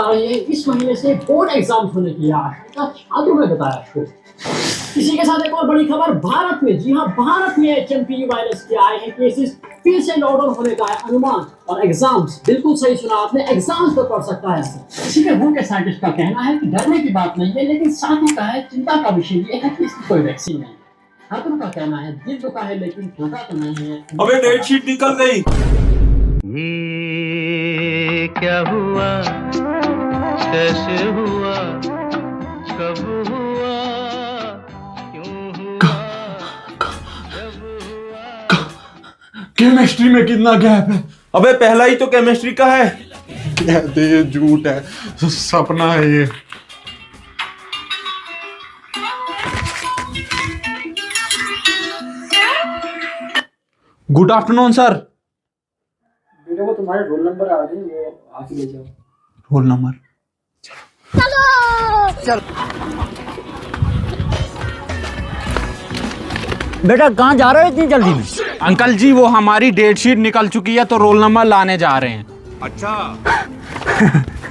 रही है इस महीने से बोर्ड एग्जाम होने की आशंका छात्रों में बताया शोर। इसी के साथ एक और बड़ी खबर भारत में, जी हाँ, भारत में एचएमपी वायरस के आए हैं केसेस, फिर से लॉकडाउन होने का है अनुमान और एग्जाम्स, बिल्कुल सही सुना आपने, एग्जाम्स पर पड़ सकता है असर। इसी में के साइंटिस्ट का कहना है कि डरने की बात नहीं है, लेकिन साथ ही कहा है चिंता का विषय ये है कि इसकी कोई वैक्सीन नहीं है। हर कोई का कहना है दिल दुखा है लेकिन होता तो नहीं है। अबे डेट शीट निकल गई। ये क्या हुआ, कैसे हुआ, कब हुआ, क्यों हुआ, जब हुआ। केमिस्ट्री में कितना गैप है? अबे पहला ही तो केमिस्ट्री का है। ये झूठ है, सपना है ये। Good afternoon sir. बेटा वो तुम्हारे रोल नंबर आ रहे हैं, वो आके ले जाओ। रोल नंबर चल बेटा, कहाँ जा रहे हो इतनी जल्दी में? अंकल जी वो हमारी डेट शीट निकल चुकी है तो रोल नंबर लाने जा रहे हैं। अच्छा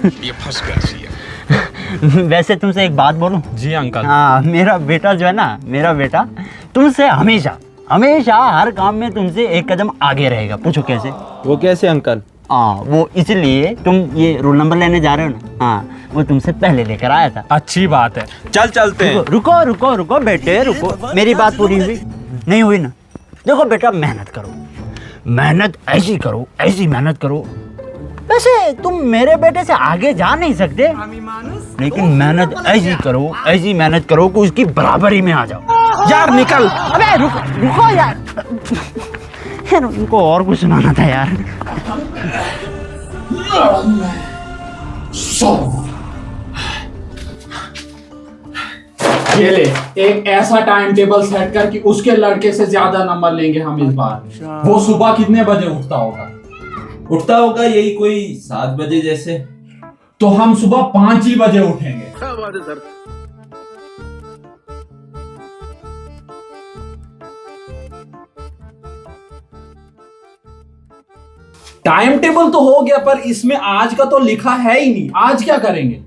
ये फंस गया। वैसे तुमसे एक बात बोलूं? जी अंकल। हाँ, मेरा बेटा जो है ना, मेरा बेटा तुमसे हमेशा हमेशा हर काम में तुमसे एक कदम आगे रहेगा। पूछो कैसे? वो कैसे अंकल? हाँ, वो इसलिए तुम ये रोल नंबर लेने जा रहे हो ना। हाँ, वो तुमसे पहले लेकर आया था। अच्छी बात है, चल चलते हैं। रुको रुको रुको बेटे रुको, मेरी बात पूरी हुई नहीं हुई ना? देखो बेटा, मेहनत करो, मेहनत ऐसी करो, ऐसी मेहनत करो। वैसे तुम मेरे बेटे से आगे जा नहीं सकते, लेकिन मेहनत ऐसी करो, ऐसी मेहनत करो कि उसकी बराबरी में आ जाओ। यार निकल। अबे रुको रुको यार, यार उनको और कुछ सुनाना था यार। ये ले, एक ऐसा टाइम टेबल सेट कर कि उसके लड़के से ज्यादा नंबर लेंगे हम इस बार। वो सुबह कितने बजे उठता होगा? उठता होगा यही कोई 7 बजे जैसे। तो हम सुबह 5 ही बजे उठेंगे। टाइम टेबल तो हो गया, पर इसमें आज का तो लिखा है ही नहीं। आज क्या करेंगे?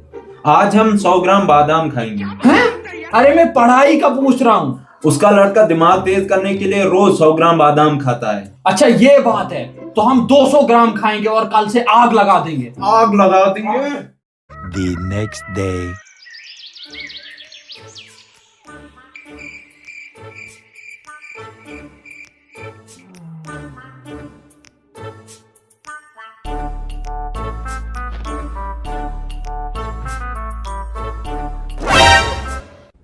आज हम 100 ग्राम बादाम खाएंगे। हैं? अरे मैं पढ़ाई का पूछ रहा हूँ। उसका लड़का दिमाग तेज करने के लिए रोज 100 ग्राम बादाम खाता है। अच्छा ये बात है, तो हम 200 ग्राम खाएंगे और कल से आग लगा देंगे। आग लगा देंगे। The next day.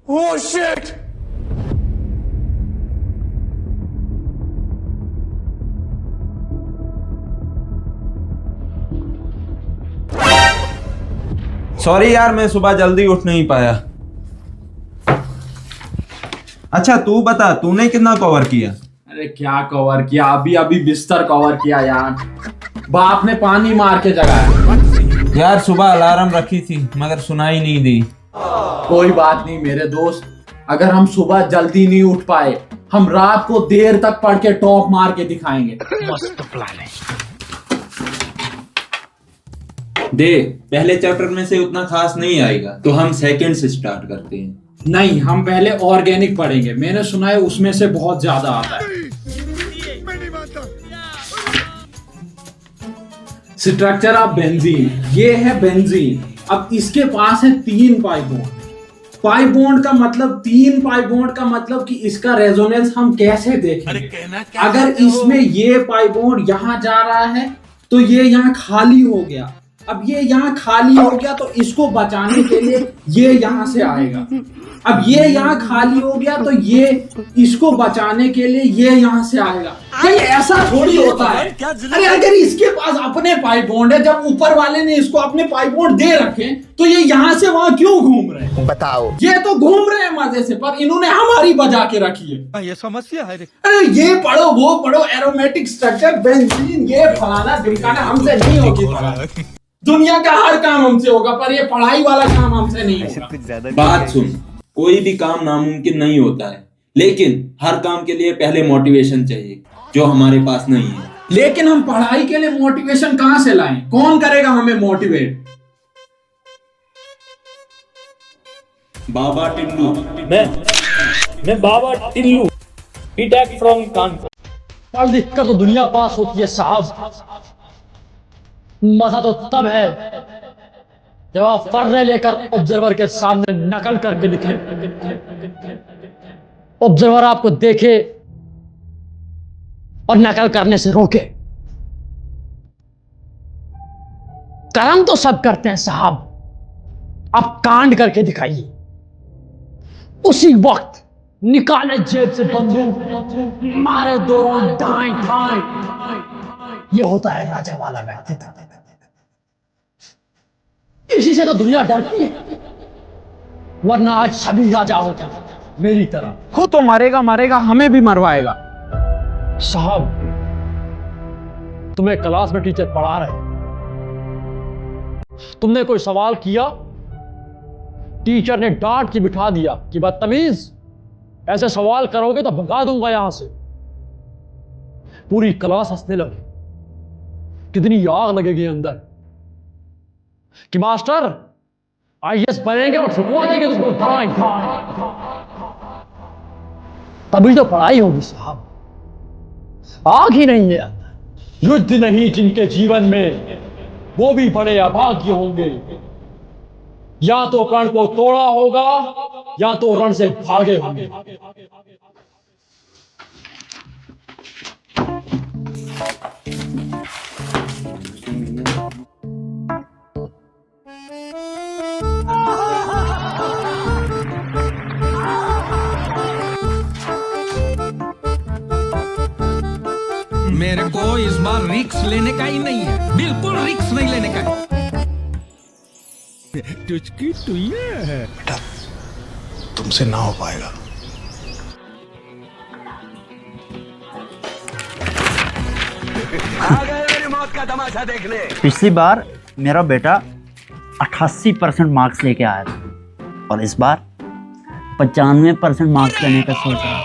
Oh shit! Sorry यार, मैं सुबह जल्दी उठ नहीं पाया। अच्छा तू बता, तूने कितना कवर किया? अरे क्या कवर किया, अभी अभी बिस्तर कवर किया यार। बाप ने पानी मार के जगाया। यार सुबह अलार्म रखी थी मगर सुनाई नहीं दी। कोई बात नहीं मेरे दोस्त, अगर हम सुबह जल्दी नहीं उठ पाए, हम रात को देर तक पढ़ के टॉप मार के दिखाएंगे। मस्त प्लान है। दे, पहले चैप्टर में से उतना खास नहीं आएगा तो हम सेकंड से स्टार्ट करते हैं। नहीं, हम पहले ऑर्गेनिक पढ़ेंगे, मैंने सुना है उसमें से बहुत ज्यादा आता है। स्ट्रक्चर ऑफ बेंजीन, ये है बेंजीन। अब इसके पास है 3 पाई बॉन्ड। पाई बॉन्ड का मतलब 3 पाई बॉन्ड का मतलब कि इसका रेजोनेंस हम कैसे देखें? अगर इसमें ये पाई बॉन्ड यहाँ जा रहा है तो ये यहाँ खाली हो गया। अब ये यहाँ खाली हो गया तो इसको बचाने के लिए ये यहाँ से आएगा। अब ये यहाँ खाली हो गया तो ये इसको बचाने के लिए ये यहाँ से आएगा। भाई ऐसा थोड़ी होता है। अरे अगर इसके पास अपने पाई बॉन्ड है, जब ऊपर वाले ने इसको अपने पाई बॉन्ड दे रखे, तो ये यहाँ से वहां क्यों घूम रहे हैं? बताओ। ये तो घूम रहे हैं मजे से, पर इन्होंने हमारी बजा के रखी है। ये समस्या है। अरे ये पढ़ो वो पढ़ो, एरोमेटिक स्ट्रक्चर, बेंजीन, ये फलाना ढिमकाना, हमसे नहीं होगी। दुनिया का हर काम हमसे होगा, पर ये पढ़ाई वाला काम हमसे नहीं होगा। बात सुन, कोई भी काम नामुमकिन नहीं होता है, लेकिन हर काम के लिए पहले मोटिवेशन चाहिए जो हमारे पास नहीं है। लेकिन हम पढ़ाई के लिए मोटिवेशन कहाँ से लाएं? कौन करेगा हमें मोटिवेट? बाबा टिल्लू। मैं बाबा टिल्लू बीटेक फ्रॉम कानपुर। पढ़ लिख कर तो दुनिया पास होती है साहब, मजा तो तब है जब आप पढ़ने लेकर ऑब्जर्वर के सामने नकल करके लिखे, ऑब्जर्वर आपको देखे और नकल करने से रोके। कर्म तो सब करते हैं साहब, आप कांड करके दिखाइए। उसी वक्त निकाले जेब से बंदूक, मारे दो दाएं दाएं। ये होता है राजा वाला व्यक्तित्व। इसी से तो दुनिया डरती है, वरना आज सभी राजा होते मेरी तरह। खुद तो मरेगा मरेगा, हमें भी मरवाएगा। साहब, तुम्हें क्लास में टीचर पढ़ा रहे, तुमने कोई सवाल किया, टीचर ने डांट के बिठा दिया कि बदतमीज, ऐसे सवाल करोगे तो भगा दूंगा यहां से। पूरी क्लास हंसने लगी। कितनी आग लगेगी अंदर कि मास्टर आईएएस बनेंगे और ठुकवा देंगे तुमको दाएं दाएं। तभी तो पढ़ाई होगी साहब। आग ही नहीं है अंदर। युद्ध नहीं जिनके जीवन में, वो भी बड़े अभाग्य होंगे। या तो रण को तोड़ा होगा या तो रण से भागे होंगे। मेरे को इस बार रिक्स लेने का ही नहीं है, बिल्कुल रिक्स नहीं लेने का है। टुचकी तो ये है। बेटा, तुमसे ना हो पाएगा। आ गए मेरी मौत का तमाशा देखने। पिछली बार मेरा बेटा 88% मार्क्स लेके आया था और इस बार 95% मार्क्स लेने का सोच रहा है।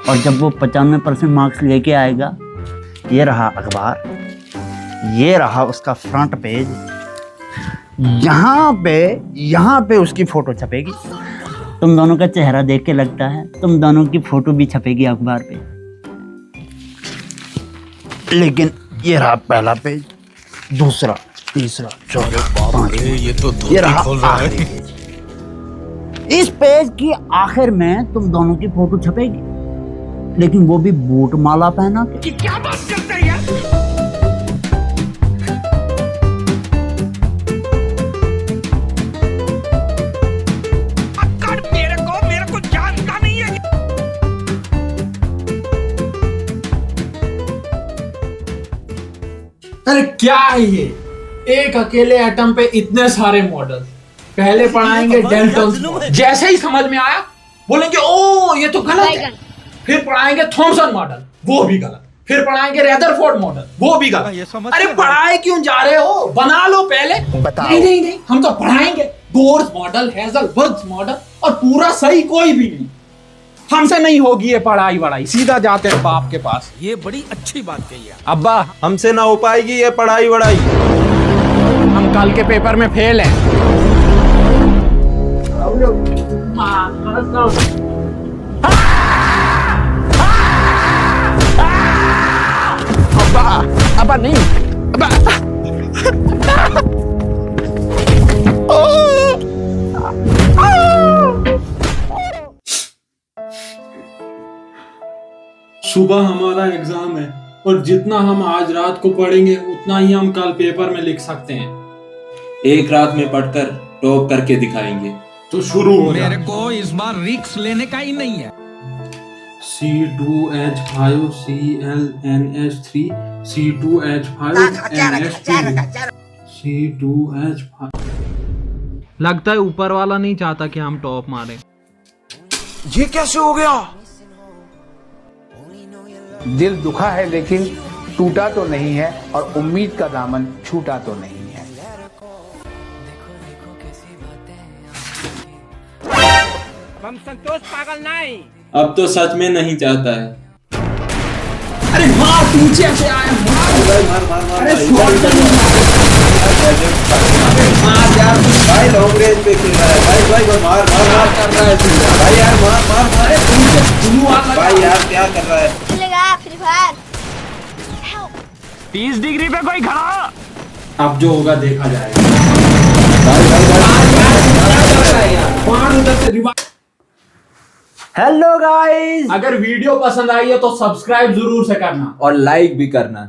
और जब वो 95% मार्क्स लेके आएगा, ये रहा अखबार, ये रहा उसका फ्रंट पेज, यहाँ पे उसकी फोटो छपेगी। तुम दोनों का चेहरा देख के लगता है तुम दोनों की फोटो भी छपेगी अखबार पे। लेकिन ये रहा पहला पेज, दूसरा, तीसरा, चौथा, पांचवा, ये रहा आखिरी पेज। इस पेज की आखिर में तुम दोनों की फोटो छपेगी, लेकिन वो भी बूट माला पहना के। क्या बात करते हैं यार? अक्कड़ मेरे को जानता नहीं है। अरे क्या है ये, एक अकेले एटम पे इतने सारे मॉडल। पहले पढ़ाएंगे डेल्टन, जैसे ही समझ में आया बोलेंगे ओ ये तो गलत है। फिर पढ़ाएंगे थॉमसन मॉडल, वो भी गलत। फिर पढ़ाएंगे रेदरफोर्ड मॉडल, वो भी गलत। अरे पढ़ाए क्यों जा रहे हो, बना लो पहले। नहीं, हम तो पढ़ाएंगे बोर्स मॉडल, हेज़लबर्ग मॉडल, और पूरा सही कोई भी नहीं। हमसे नहीं होगी ये पढ़ाई वढ़ाई, सीधा जाते हैं बाप के पास। ये बड़ी अच्छी बात कही है। अब्बा, हमसे ना हो पाएगी ये पढ़ाई वढ़ाई। हम कल के पेपर में फेल हैं। अब्बा नहीं, अब्बा। सुबह हमारा एग्जाम है और जितना हम आज रात को पढ़ेंगे उतना ही हम कल पेपर में लिख सकते हैं। एक रात में पढ़कर टॉप करके दिखाएंगे। तो शुरू हो मेरे को इस बार रिक्स लेने का ही नहीं है। C2H5 ClNH3 C2H5 NH2 C2H5। लगता है ऊपर वाला नहीं चाहता कि हम टॉप मारें। ये कैसे हो गया? दिल दुखा है लेकिन टूटा तो नहीं है, और उम्मीद का दामन छूटा तो नहीं है। हम संतोष पागल नहीं। अब तो सच में नहीं चाहता है। अरे मार, पीछे से आया, मार। अरे यार भाई लॉन्ग रेंज पे खेल रहा है भाई, मार। रहा है तू यार? भाई यार मार मार मार अरे तुमसे जुनू आ लगा। भाई यार क्या कर रहा है? चलेगा फ्री फायर 30 डिग्री पे कोई खड़ा। अब जो होगा देखा जाएगा। मार उधर से रिवाइव। हेलो गाइस, अगर वीडियो पसंद आई है तो सब्सक्राइब जरूर से करना और लाइक भी करना।